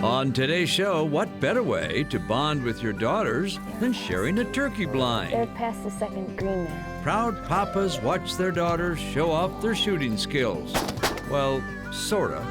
On today's show, what better way to bond with your daughters than sharing a turkey blind? They're past the second green there. Proud papas watch their daughters show off their shooting skills. Well, sorta.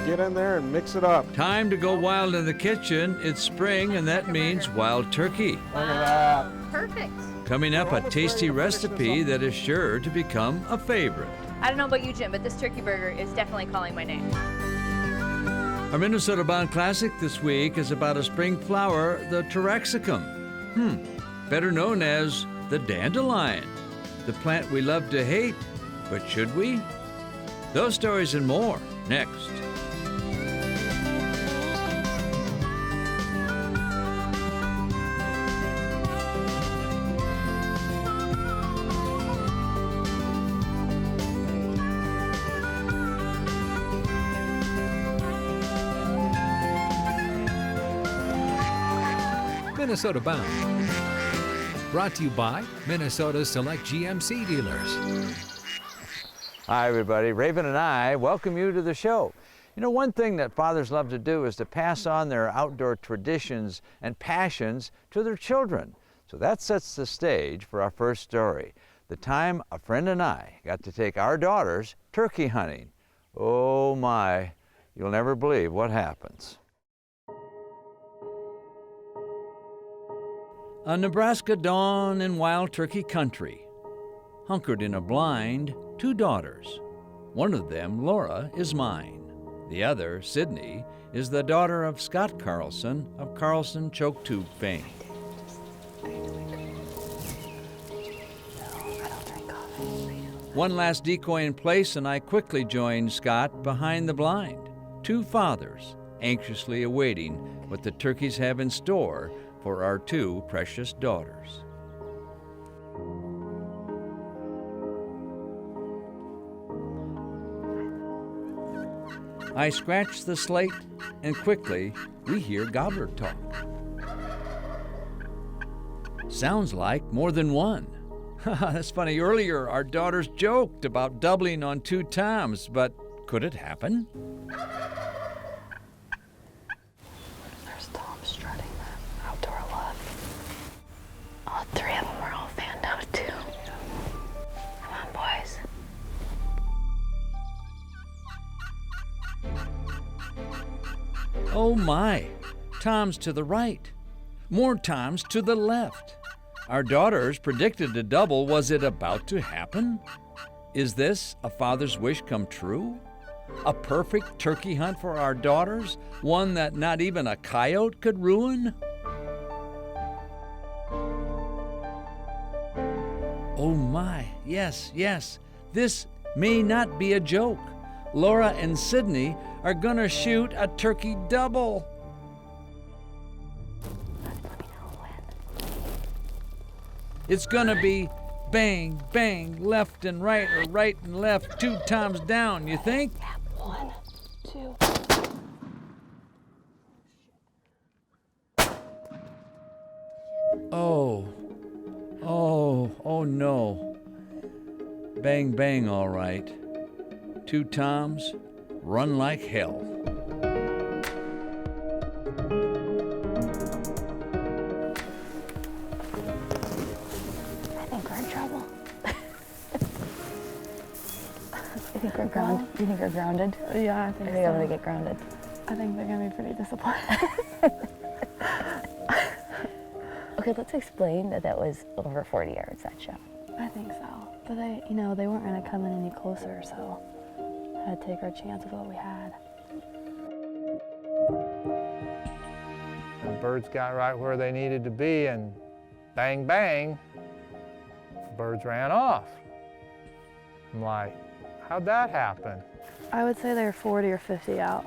Get in there and mix it up. Time to go wild in the kitchen. It's spring, and that means wild turkey. Look at that. Perfect. Coming up, a tasty recipe that is sure to become a favorite. I don't know about you, Jim, but this turkey burger is definitely calling my name. Our Minnesota Bound Classic this week is about a spring flower, the Taraxacum. Better known as the Dandelion, the plant we love to hate, but should we? Those stories and more next. Minnesota Bound. Brought to you by Minnesota's Select GMC dealers. Hi, everybody. Raven and I welcome you to the show. You know, one thing that fathers love to do is to pass on their outdoor traditions and passions to their children. So that sets the stage for our first story, the time a friend and I got to take our daughters turkey hunting. Oh my, you'll never believe what happens. A Nebraska dawn in wild turkey country. Hunkered in a blind, two daughters. One of them, Laura, is mine. The other, Sydney, is the daughter of Scott Carlson of Carlson Choke Tube fame. One last decoy in place, and I quickly joined Scott behind the blind. Two fathers, anxiously awaiting what the turkeys have in store for our two precious daughters. I scratch the slate, and quickly we hear gobbler talk. Sounds like more than one. That's funny. Earlier, our daughters joked about doubling on 2 times, but could it happen? There's Tom strutting the outdoor look. All 3 of them are all fanned out too. Come on, boys. Oh my, Tom's to the right. More Toms to the left. Our daughters predicted a double. Was it about to happen? Is this a father's wish come true? A perfect turkey hunt for our daughters? One that not even a coyote could ruin? Oh my, yes, this may not be a joke. Laura and Sydney are gonna shoot a turkey double. It's gonna be bang, bang, left and right, or right and left, 2 times down, you think? Yeah, 1, 2. Oh no. Bang, bang, all right. 2 Toms, run like hell. I think we're in trouble. You think we're grounded? Yeah, I think I so. think I'm gonna get grounded. I think they're gonna be pretty disappointed. Okay, let's explain that was over 40 yards, that shot. I think so. But they weren't gonna come in any closer, so I had to take our chance with what we had. The birds got right where they needed to be, and bang, bang, the birds ran off. I'm like, how'd that happen? I would say they're 40 or 50 out.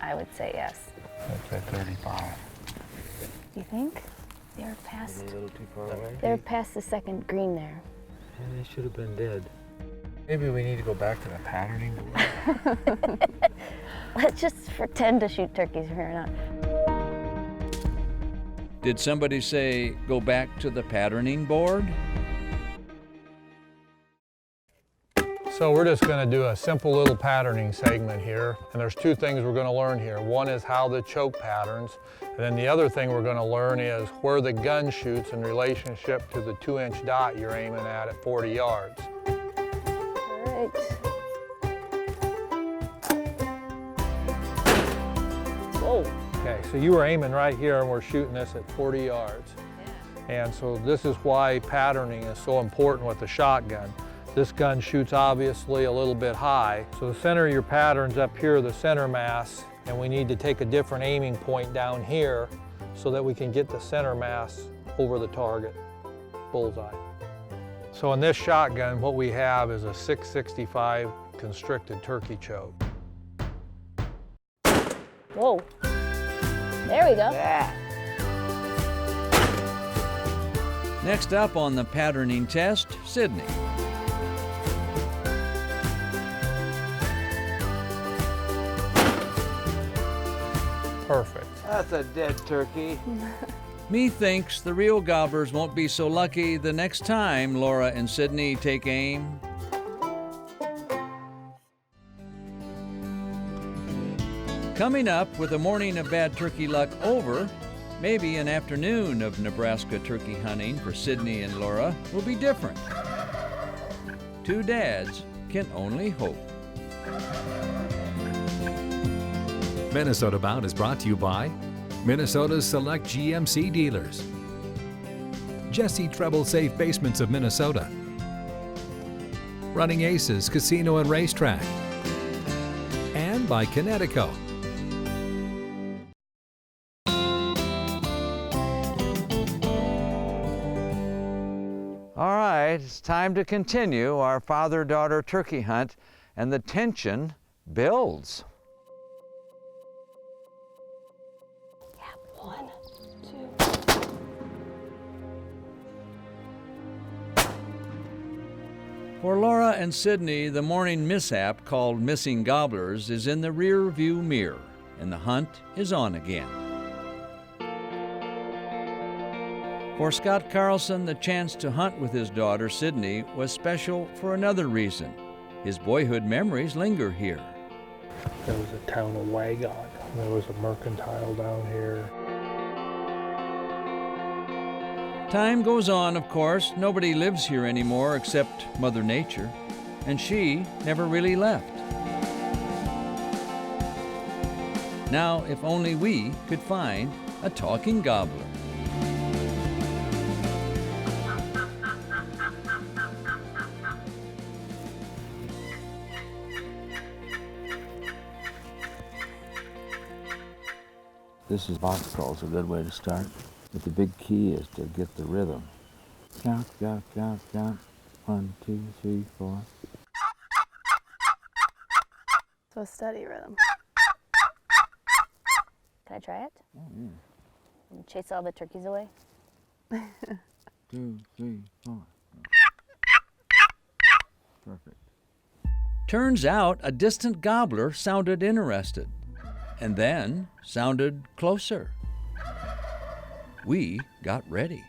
I would say yes. I'd say 35. Do you think? They're past. A little too far away? They're past the second green there. Yeah, they should have been dead. Maybe we need to go back to the patterning board. Let's just pretend to shoot turkeys from here on out. Did somebody say go back to the patterning board? So we're just going to do a simple little patterning segment here, and there's two things we're going to learn here. One is how the choke patterns, and then the other thing we're going to learn is where the gun shoots in relationship to the 2-inch dot you're aiming at 40 yards. All right. Whoa. Okay, so you were aiming right here and we're shooting this at 40 yards. Yeah. And so this is why patterning is so important with the shotgun. This gun shoots obviously a little bit high. So the center of your pattern's up here, the center mass, and we need to take a different aiming point down here so that we can get the center mass over the target, bullseye. So in this shotgun, what we have is a 665 constricted turkey choke. Whoa. There we go. Yeah. Next up on the patterning test, Sydney. Perfect. That's a dead turkey. Methinks the real gobblers won't be so lucky the next time Laura and Sydney take aim. Coming up, with a morning of bad turkey luck over, maybe an afternoon of Nebraska turkey hunting for Sydney and Laura will be different. Two dads can only hope. Minnesota Bound is brought to you by Minnesota's select GMC dealers, Jesse Treble Safe Basements of Minnesota, Running Aces Casino and Racetrack, and by Kinetico. All right, it's time to continue our father-daughter turkey hunt, and the tension builds. Yeah, 1, 2. For Laura and Sydney, the morning mishap called missing gobblers is in the rear view mirror, and the hunt is on again. For Scott Carlson, the chance to hunt with his daughter Sydney was special for another reason. His boyhood memories linger here. There was a town of Wagon. There was a mercantile down here. Time goes on, of course. Nobody lives here anymore except Mother Nature, and she never really left. Now, if only we could find a talking gobbler. This is box calls, a good way to start. But the big key is to get the rhythm. Count, count, count, count. 1, 2, 3, 4. So a steady rhythm. Can I try it? Oh, yeah. And chase all the turkeys away? 2, 3, 4. Perfect. Turns out a distant gobbler sounded interested, and then sounded closer. We got ready.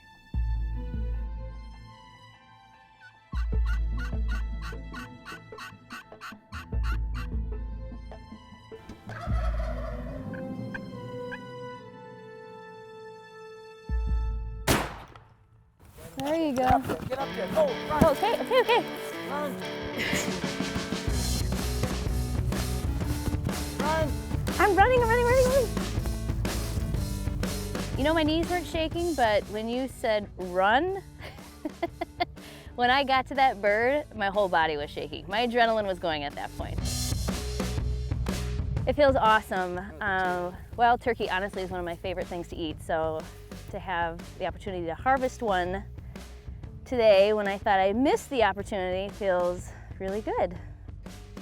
There you go. Get up there. Go, run. Okay, okay, okay. Run. Run. I'm running, I'm running, running, running. You know, my knees weren't shaking, but when you said run, when I got to that bird, my whole body was shaking. My adrenaline was going at that point. It feels awesome. Well, turkey honestly is one of my favorite things to eat, so to have the opportunity to harvest one today when I thought I missed the opportunity feels really good.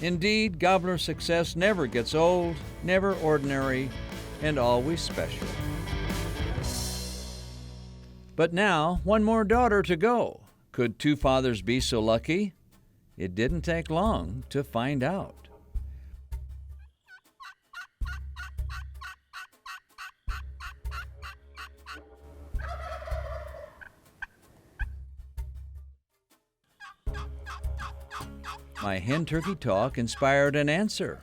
Indeed, gobbler success never gets old, never ordinary, and always special. But now, one more daughter to go. Could two fathers be so lucky? It didn't take long to find out. My hen turkey talk inspired an answer.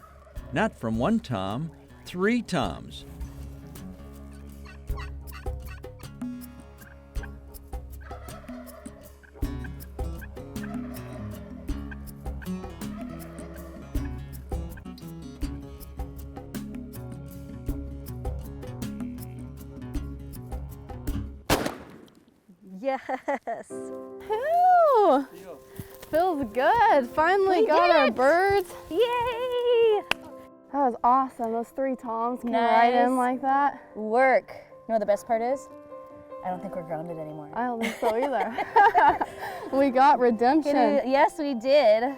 Not from one Tom, 3 Toms. Yes. Whew. Feels good. Finally got our birds. Yay! That was awesome. Those 3 Toms came right in like that. Work. You know what the best part is? I don't think we're grounded anymore. I don't think so either. We got redemption. Yes, we did.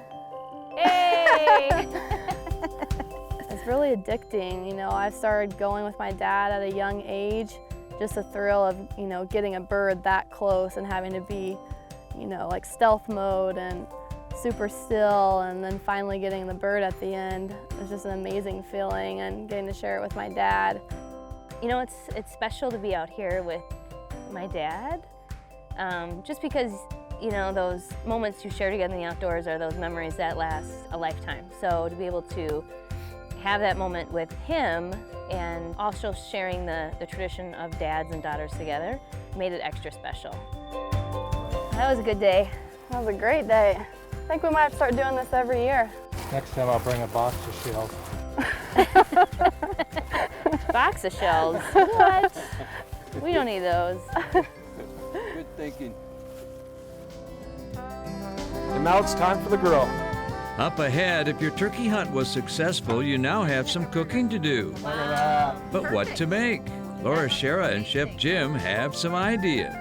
Hey! It's really addicting. You know, I started going with my dad at a young age. Just the thrill of, you know, getting a bird that close and having to be, you know, like stealth mode and super still, and then finally getting the bird at the end. It was just an amazing feeling, and getting to share it with my dad. You know, it's special to be out here with my dad, just because, you know, those moments you share together in the outdoors are those memories that last a lifetime. So to be able to have that moment with him and also sharing the tradition of dads and daughters together made it extra special. That was a good day. That was a great day. I think we might have to start doing this every year. Next time I'll bring a box of shells. Box of shells? What? We don't need those. Good thinking. And now it's time for the grill. Up ahead, if your turkey hunt was successful, you now have some cooking to do. Look at that. But what to make? Laura, Schara, and Chef Jim have some ideas.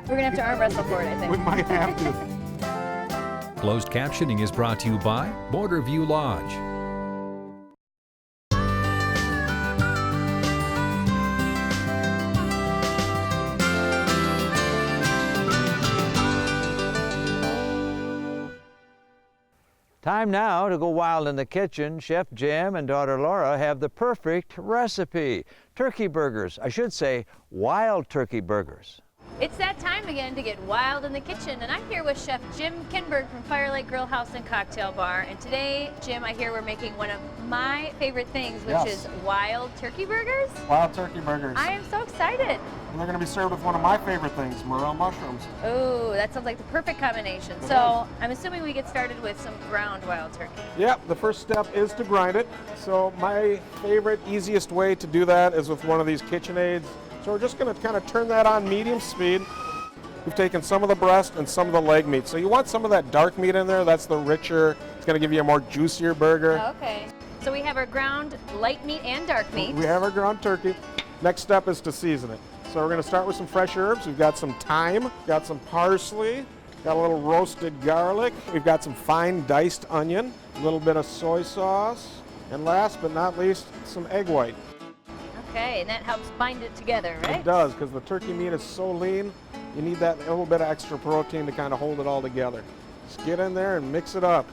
We're gonna have to arm wrestle for it, I We think. might have to. Closed captioning is brought to you by Borderview Lodge. Time now to go wild in the kitchen. Chef Jim and daughter Laura have the perfect recipe. Turkey burgers, I should say wild turkey burgers. It's that time again to get wild in the kitchen, and I'm here with Chef Jim Kinberg from Firelight Grill House and Cocktail Bar. And today, Jim, I hear we're making one of my favorite things, which Yes. is wild turkey burgers. Wild turkey burgers. I am so excited. And they're going to be served with one of my favorite things, morel mushrooms. Oh, that sounds like the perfect combination. It So I'm assuming we get started with some ground wild turkey. Yep, the first step is to grind it. So my favorite, easiest way to do that is with one of these KitchenAids. So we're just going to kind of turn that on medium speed. We've taken some of the breast and some of the leg meat. So you want some of that dark meat in there. That's the richer, it's going to give you a more juicier burger. Okay. So we have our ground light meat and dark meat. We have our ground turkey. Next step is to season it. So we're going to start with some fresh herbs. We've got some thyme, got some parsley, got a little roasted garlic. We've got some fine diced onion, a little bit of soy sauce, and last but not least, some egg white. Okay, and that helps bind it together, right? It does, because the turkey meat is so lean, you need that little bit of extra protein to kind of hold it all together. Just get in there and mix it up.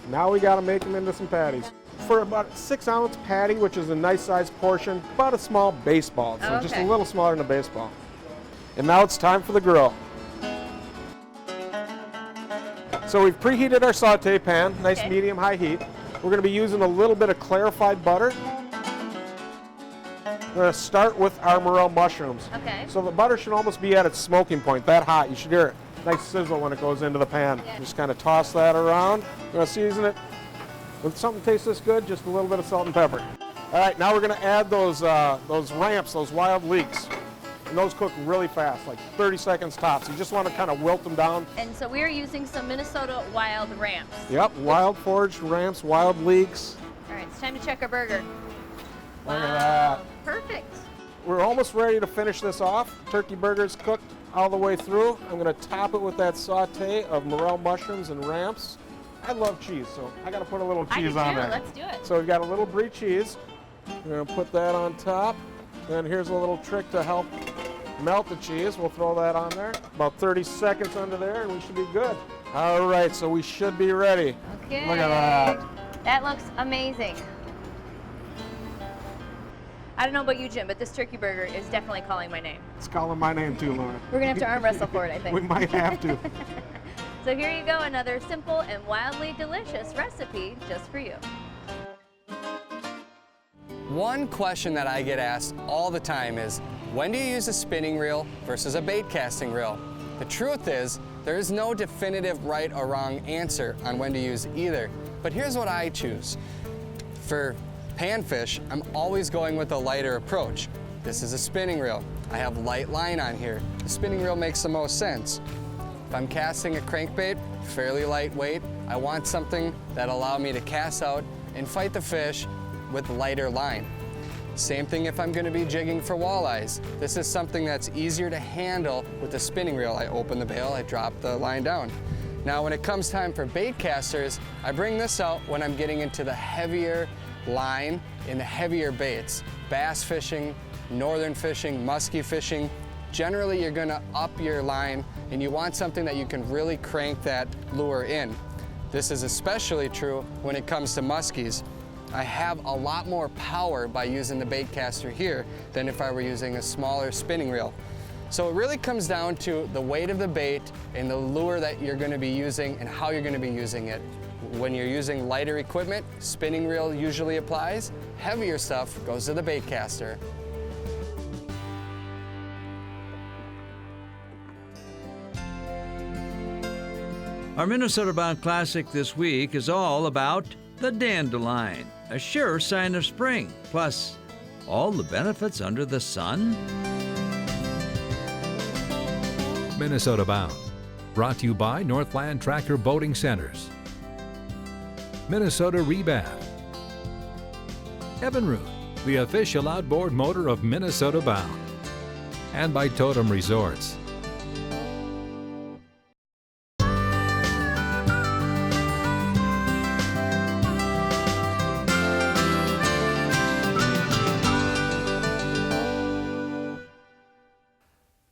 Now we got to make them into some patties. For about a 6-ounce patty, which is a nice sized portion, about a small baseball, so just a Okay. little smaller than a baseball. And now it's time for the grill. So we've preheated our saute pan, nice Okay. medium-high heat. We're going to be using a little bit of clarified butter. We're going to start with our morel mushrooms. Okay. So the butter should almost be at its smoking point, that hot. You should hear it. Nice sizzle when it goes into the pan. Yeah. Just kind of toss that around. We're going to season it with something that tastes this good, just a little bit of salt and pepper. All right, now we're going to add those ramps, those wild leeks. And those cook really fast, like 30 seconds tops. You just want to kind of wilt them down. And so we are using some Minnesota wild ramps. Yep, wild foraged ramps, wild leeks. All right, it's time to check our burger. Look at that. Perfect. We're almost ready to finish this off. Turkey burger's cooked all the way through. I'm going to top it with that saute of morel mushrooms and ramps. I love cheese, so I got to put a little cheese on there. Let's do it. So we've got a little brie cheese. We're going to put that on top. And here's a little trick to help melt the cheese. We'll throw that on there. About 30 seconds under there and we should be good. All right, so we should be ready. Okay. Look at that. That looks amazing. I don't know about you, Jim, but this turkey burger is definitely calling my name. It's calling my name too, Laura. We're gonna have to arm wrestle for it, I think. We might have to. So here you go, another simple and wildly delicious recipe just for you. One question that I get asked all the time is, when do you use a spinning reel versus a bait casting reel? The truth is, there is no definitive right or wrong answer on when to use either. But here's what I choose. For panfish, I'm always going with a lighter approach. This is a spinning reel. I have light line on here. The spinning reel makes the most sense. If I'm casting a crankbait, fairly lightweight, I want something that allows me to cast out and fight the fish with lighter line. Same thing if I'm going to be jigging for walleyes. This is something that's easier to handle with the spinning reel. I open the bail, I drop the line down. Now when it comes time for bait casters, I bring this out when I'm getting into the heavier line and the heavier baits. Bass fishing, northern fishing, muskie fishing. Generally you're going to up your line and you want something that you can really crank that lure in. This is especially true when it comes to muskies. I have a lot more power by using the bait caster here than if I were using a smaller spinning reel. So it really comes down to the weight of the bait and the lure that you're going to be using and how you're going to be using it. When you're using lighter equipment, spinning reel usually applies. Heavier stuff goes to the bait caster. Our Minnesota-bound classic this week is all about the dandelion, a sure sign of spring, plus all the benefits under the sun. Minnesota Bound, brought to you by Northland Tractor Boating Centers, Minnesota Rebath, EVINRUDE, the official outboard motor of Minnesota Bound, and by Totem Resorts.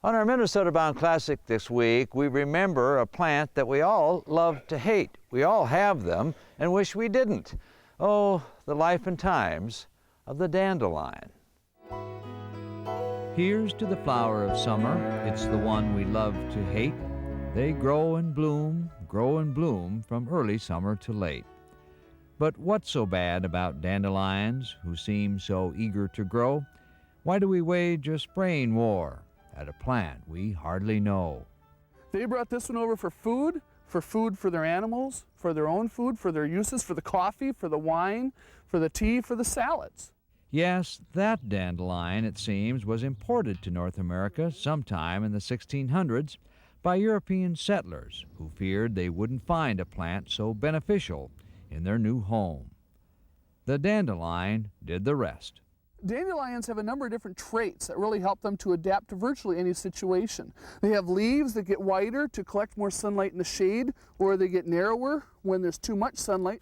On our Minnesota Bound Classic this week, we remember a plant that we all love to hate. We all have them and wish we didn't. Oh, the life and times of the dandelion. Here's to the flower of summer, it's the one we love to hate. They grow and bloom from early summer to late. But what's so bad about dandelions who seem so eager to grow? Why do we wage a spraying war at a plant we hardly know? They brought this one over for food for their animals, for their own food, for their uses, for the coffee, for the wine, for the tea, for the salads. Yes, that dandelion, it seems, was imported to North America sometime in the 1600s by European settlers who feared they wouldn't find a plant so beneficial in their new home. The dandelion did the rest. Dandelions have a number of different traits that really help them to adapt to virtually any situation. They have leaves that get wider to collect more sunlight in the shade, or they get narrower when there's too much sunlight.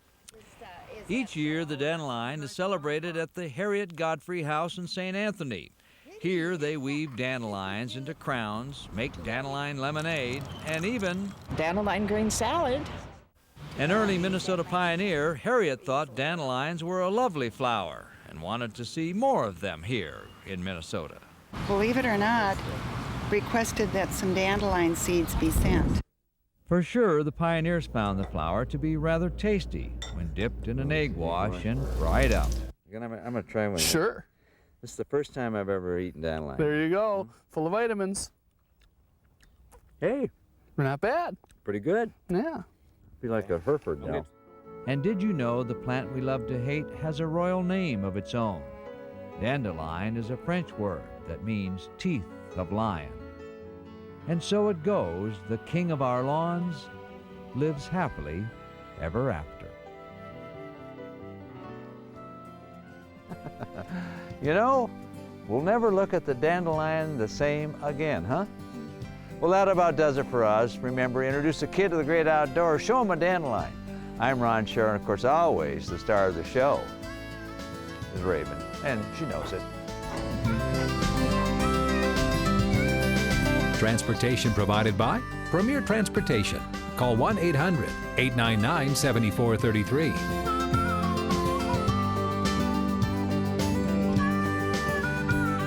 Each year, the dandelion is celebrated at the Harriet Godfrey House in St. Anthony. Here, they weave dandelions into crowns, make dandelion lemonade, and even dandelion green salad. An early Minnesota pioneer, Harriet thought dandelions were a lovely flower and wanted to see more of them here in Minnesota. Believe it or not, requested that some dandelion seeds be sent. For sure, the pioneers found the flower to be rather tasty when dipped in an egg wash and fried up. I'm gonna try one. Sure. This is the first time I've ever eaten dandelion. There you go, full of vitamins. Hey, They're not bad. pretty good. Yeah. Be like a Hereford now. And did you know the plant we love to hate has a royal name of its own? Dandelion is a French word that means teeth of lion. And so it goes, the king of our lawns lives happily ever after. You know, we'll never look at the dandelion the same again, huh? Well, that about does it for us. Remember, introduce a kid to the great outdoors, show him a dandelion. I'm Ron Schara, and of course, always the star of the show is Raven, and she knows it. Transportation provided by Premier Transportation. Call 1-800-899-7433.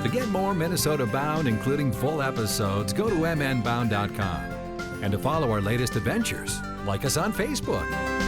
To get more Minnesota Bound, including full episodes, go to mnbound.com. And to follow our latest adventures, like us on Facebook.